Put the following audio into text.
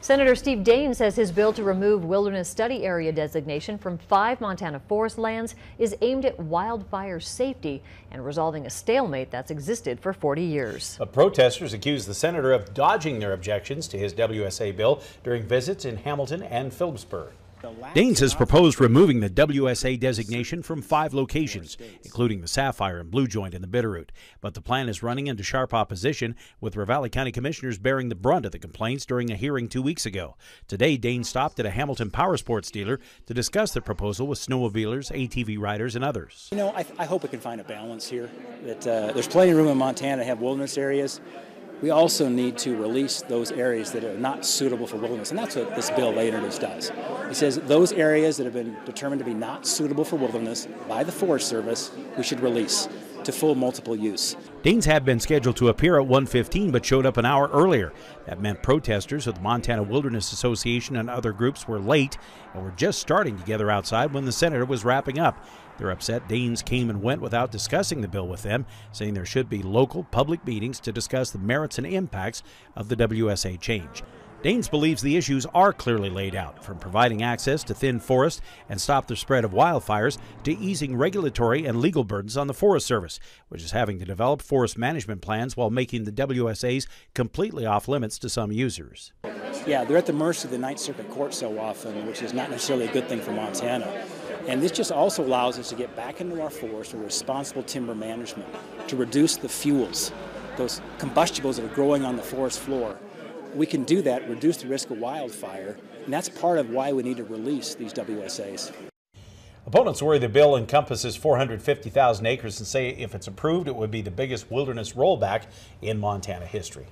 Senator Steve Daines says his bill to remove wilderness study area designation from 5 Montana forest lands is aimed at wildfire safety and resolving a stalemate that's existed for 40 years. But protesters accuse the senator of dodging their objections to his WSA bill during visits in Hamilton and Phillipsburg. Daines has proposed removing the WSA designation from 5 locations, including the Sapphire and Blue Joint and the Bitterroot. But the plan is running into sharp opposition, with Ravalli County commissioners bearing the brunt of the complaints during a hearing 2 weeks ago. Today, Daines stopped at a Hamilton power sports dealer to discuss the proposal with snowmobilers, ATV riders, and others. You know, I hope we can find a balance here, that there's plenty of room in Montana to have wilderness areas. We also need to release those areas that are not suitable for wilderness, and that's what this bill they introduced does. It says those areas that have been determined to be not suitable for wilderness by the Forest Service, we should release to full multiple use. Daines had been scheduled to appear at 1:15 but showed up an hour earlier. That meant protesters of the Montana Wilderness Association and other groups were late and were just starting to gather outside when the senator was wrapping up. They're upset Daines came and went without discussing the bill with them, saying there should be local public meetings to discuss the merits and impacts of the WSA change. Daines believes the issues are clearly laid out, from providing access to thin forest and stop the spread of wildfires to easing regulatory and legal burdens on the Forest Service, which is having to develop forest management plans while making the WSAs completely off limits to some users. Yeah, they're at the mercy of the Ninth Circuit Court so often, which is not necessarily a good thing for Montana. And this just also allows us to get back into our forest with responsible timber management, to reduce the fuels, those combustibles that are growing on the forest floor. We can do that, reduce the risk of wildfire, and that's part of why we need to release these WSAs. Opponents worry the bill encompasses 450,000 acres and say if it's approved, it would be the biggest wilderness rollback in Montana history.